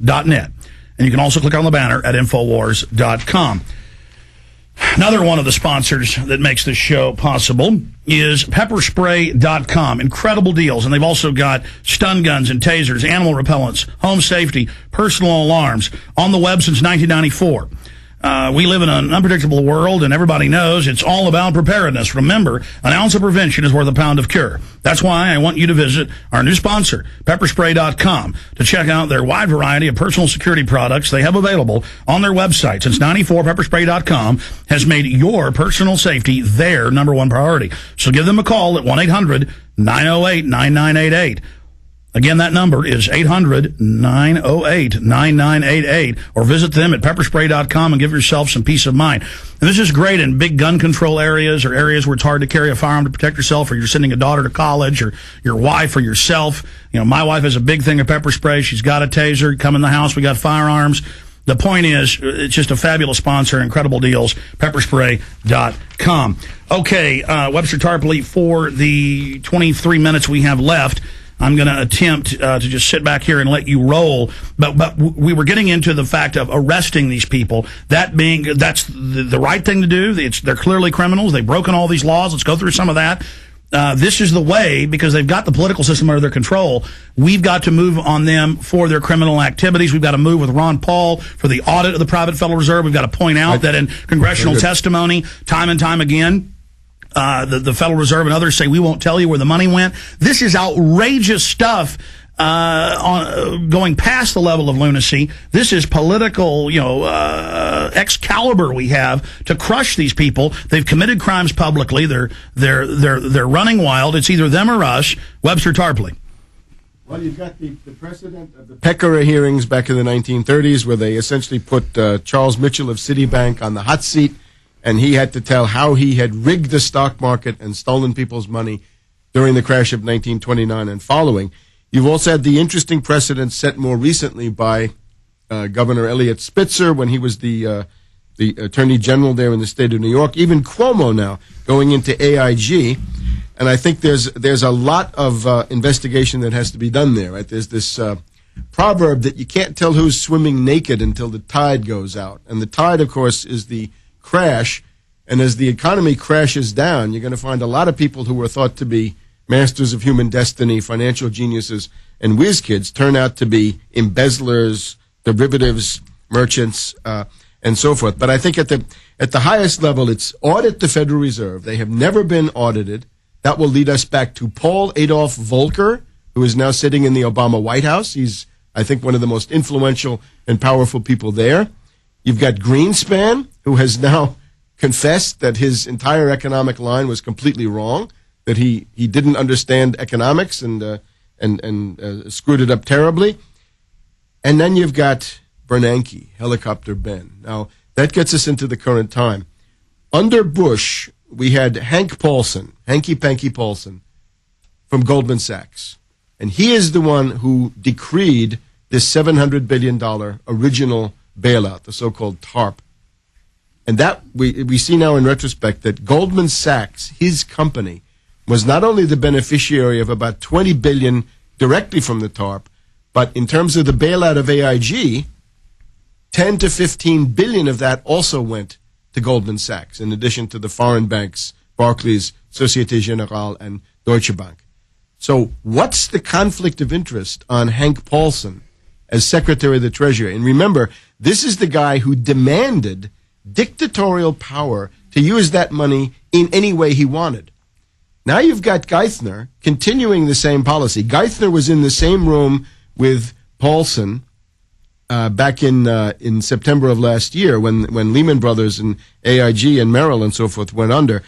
Infowars.net. And you can also click on the banner at Infowars.com. Another one of the sponsors that makes this show possible is Pepperspray.com. Incredible deals. And they've also got stun guns and tasers, animal repellents, home safety, personal alarms on the web since 1994. We live in an unpredictable world, and everybody knows it's all about preparedness. Remember, an ounce of prevention is worth a pound of cure. That's why I want you to visit our new sponsor, Pepperspray.com, to check out their wide variety of personal security products they have available on their website. Since 94, Pepperspray.com has made your personal safety their number one priority. So give them a call at 1-800-908-9988. Again, that number is 800-908-9988, or visit them at pepperspray.com and give yourself some peace of mind. And this is great in big gun control areas or areas where it's hard to carry a firearm to protect yourself, or you're sending a daughter to college, or your wife or yourself. You know, my wife has a big thing of pepper spray. She's got a taser. Come in the house, we got firearms. The point is, it's just a fabulous sponsor, incredible deals, pepperspray.com. Okay, Webster Tarpley, for the 23 minutes we have left, I'm going to attempt to just sit back here and let you roll. But we were getting into the fact of arresting these people. That's the right thing to do. They're clearly criminals. They've broken all these laws. Let's go through some of that. This is the way, because they've got the political system under their control. We've got to move on them for their criminal activities. We've got to move with Ron Paul for the audit of the private Federal Reserve. We've got to point out that in congressional testimony, time and time again, the Federal Reserve and others say, we won't tell you where the money went. This is outrageous stuff, going past the level of lunacy. This is political, Excalibur we have to crush these people. They've committed crimes publicly. They're running wild. It's either them or us. Webster Tarpley. Well, you've got the precedent of the Peckera hearings back in the 1930s, where they essentially put Charles Mitchell of Citibank on the hot seat, and he had to tell how he had rigged the stock market and stolen people's money during the crash of 1929 and following. You've also had the interesting precedent set more recently by Governor Eliot Spitzer when he was the Attorney General there in the state of New York. Even Cuomo now going into AIG. And I think there's a lot of investigation that has to be done there. Right? There's this proverb that you can't tell who's swimming naked until the tide goes out. And the tide, of course, is the crash, and as the economy crashes down, you're going to find a lot of people who were thought to be masters of human destiny, financial geniuses, and whiz kids turn out to be embezzlers, derivatives, merchants, and so forth. But I think at the highest level, it's audit the Federal Reserve. They have never been audited. That will lead us back to Paul Adolph Volcker, who is now sitting in the Obama White House. He's, I think, one of the most influential and powerful people there. You've got Greenspan, who has now confessed that his entire economic line was completely wrong, that he didn't understand economics and screwed it up terribly. And then you've got Bernanke, Helicopter Ben. Now, that gets us into the current time. Under Bush, we had Hank Paulson, Hanky Panky Paulson, from Goldman Sachs. And he is the one who decreed this $700 billion original bailout, the so-called TARP. And that we see now in retrospect that Goldman Sachs, his company, was not only the beneficiary of about $20 billion directly from the TARP, but in terms of the bailout of AIG, 10 to 15 billion of that also went to Goldman Sachs, in addition to the foreign banks, Barclays, Societe Generale, and Deutsche Bank. So what's the conflict of interest on Hank Paulson as Secretary of the Treasury? And remember, this is the guy who demanded dictatorial power to use that money in any way he wanted. Now you've got Geithner continuing the same policy. Geithner was in the same room with Paulson back in September of last year when Lehman Brothers and AIG and Merrill and so forth went under.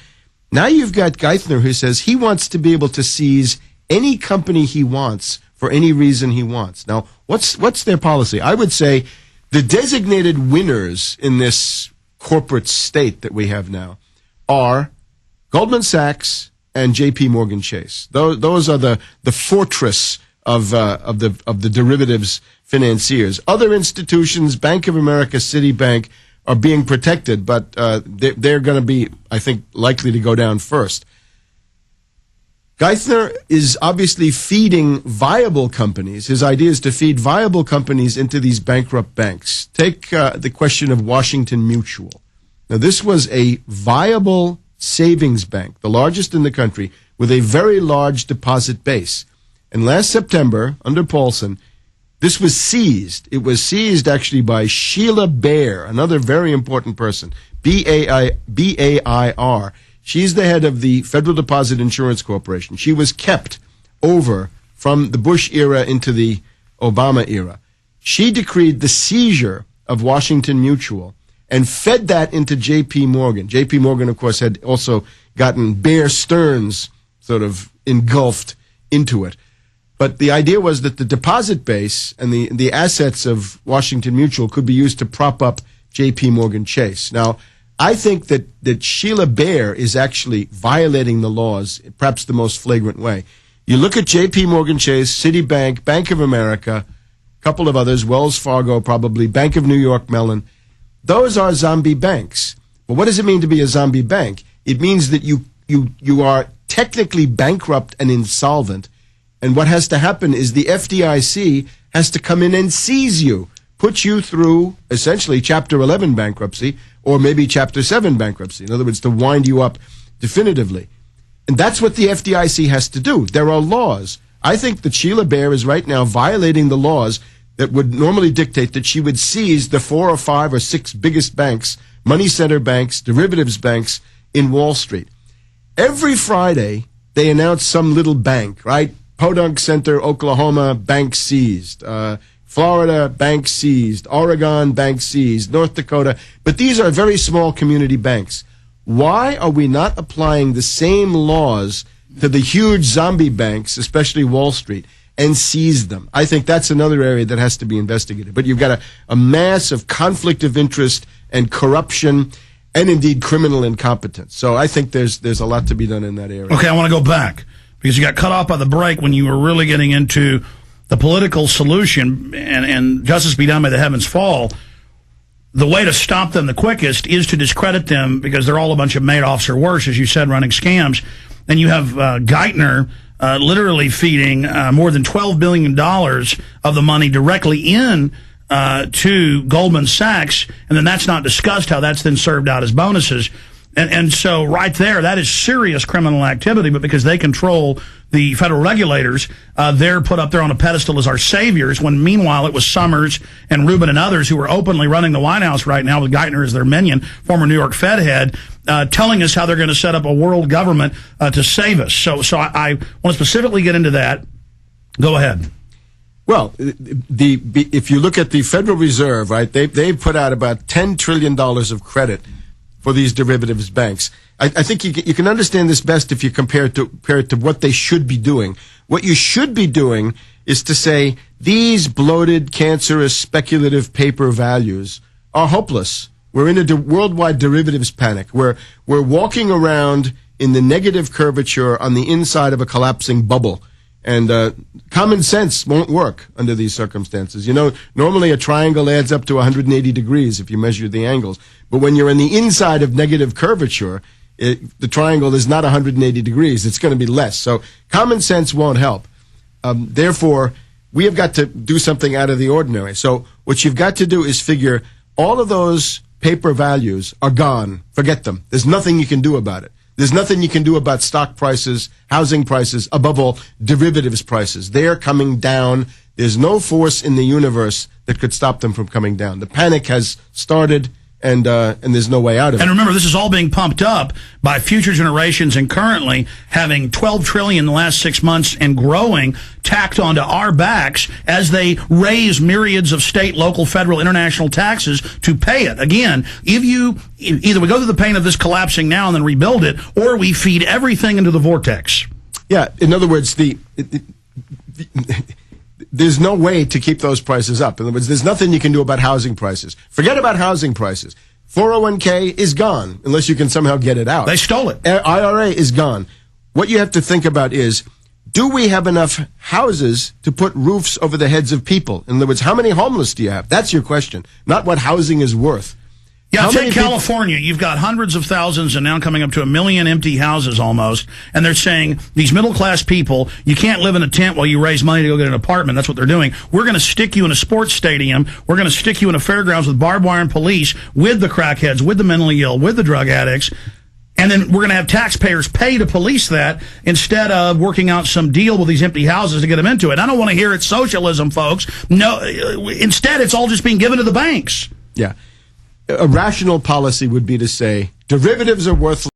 Now you've got Geithner who says he wants to be able to seize any company he wants for any reason he wants. Now, what's their policy? I would say the designated winners in this corporate state that we have now are Goldman Sachs and J.P. Morgan Chase. Those are the fortress of the derivatives financiers. Other institutions, Bank of America, Citibank, are being protected, but they're going to be, I think, likely to go down first. Geithner is obviously feeding viable companies. His idea is to feed viable companies into these bankrupt banks. Take the question of Washington Mutual. Now, this was a viable savings bank, the largest in the country, with a very large deposit base. And last September, under Paulson, this was seized. It was seized actually by Sheila Bair, another very important person, B-A-I-R. She's the head of the Federal Deposit Insurance Corporation. She was kept over from the Bush era into the Obama era. She decreed the seizure of Washington Mutual and fed that into J.P. Morgan. J.P. Morgan, of course, had also gotten Bear Stearns sort of engulfed into it. But the idea was that the deposit base and the assets of Washington Mutual could be used to prop up J.P. Morgan Chase. Now, I think that Sheila Bair is actually violating the laws, perhaps the most flagrant way. You look at J.P. Morgan Chase, Citibank, Bank of America, a couple of others, Wells Fargo probably, Bank of New York Mellon. Those are zombie banks. But what does it mean to be a zombie bank? It means that you are technically bankrupt and insolvent. And what has to happen is the FDIC has to come in and seize you, put you through essentially Chapter 11 bankruptcy or maybe Chapter 7 bankruptcy. In other words, to wind you up definitively. And that's what the FDIC has to do. There are laws. I think that Sheila Bair is right now violating the laws that would normally dictate that she would seize the 4 or 5 or 6 biggest banks, money center banks, derivatives banks in Wall Street. Every Friday, they announce some little bank, right? Podunk Center, Oklahoma, bank seized. Florida, bank seized. Oregon, bank seized. North Dakota. But these are very small community banks. Why are we not applying the same laws to the huge zombie banks, especially Wall Street, and seize them? I think that's another area that has to be investigated. But you've got a mass of conflict of interest and corruption and indeed criminal incompetence. So I think there's a lot to be done in that area. Okay, I want to go back, because you got cut off by the break when you were really getting into the political solution, and justice be done, may the heavens fall. The way to stop them the quickest is to discredit them, because they're all a bunch of Madoffs or worse, as you said, running scams. And you have Geithner literally feeding more than $12 billion of the money directly in to Goldman Sachs, and then that's not discussed how that's then served out as bonuses. And so right there, that is serious criminal activity, but because they control the federal regulators, they're put up there on a pedestal as our saviors, when meanwhile it was Summers and Rubin and others who are openly running the White House right now with Geithner as their minion, former New York Fed head, telling us how they're going to set up a world government to save us. So I want to specifically get into that. Go ahead. Well, if you look at the Federal Reserve, right, they put out about $10 trillion of credit for these derivatives banks. I think you can understand this best if you compare it to what they should be doing. What you should be doing is to say these bloated, cancerous, speculative paper values are hopeless. We're in a worldwide derivatives panic. We're walking around in the negative curvature on the inside of a collapsing bubble. And common sense won't work under these circumstances. You know, normally a triangle adds up to 180 degrees if you measure the angles. But when you're on the inside of negative curvature, the triangle is not 180 degrees. It's going to be less. So common sense won't help. Therefore, we have got to do something out of the ordinary. So what you've got to do is figure all of those paper values are gone. Forget them. There's nothing you can do about it. There's nothing you can do about stock prices, housing prices, above all, derivatives prices. They're coming down. There's no force in the universe that could stop them from coming down. The panic has started, and there's no way out of it. And remember, this is all being pumped up by future generations, and currently having $12 trillion in the last 6 months and growing tacked onto our backs as they raise myriads of state, local, federal, international taxes to pay it. Again, if you either we go through the pain of this collapsing now and then rebuild it, or we feed everything into the vortex. Yeah, in other words, there's no way to keep those prices up. In other words, there's nothing you can do about housing prices. Forget about housing prices. 401k is gone unless you can somehow get it out. They stole it. IRA is gone. What you have to think about is, do we have enough houses to put roofs over the heads of people? In other words, how many homeless do you have? That's your question, not what housing is worth. Yeah, take California. You've got hundreds of thousands and now coming up to 1 million empty houses almost. And they're saying, these middle-class people, you can't live in a tent while you raise money to go get an apartment. That's what they're doing. We're going to stick you in a sports stadium. We're going to stick you in a fairgrounds with barbed wire and police, with the crackheads, with the mentally ill, with the drug addicts. And then we're going to have taxpayers pay to police that instead of working out some deal with these empty houses to get them into it. I don't want to hear it's socialism, folks. No, instead, it's all just being given to the banks. Yeah. A rational policy would be to say derivatives are worthless.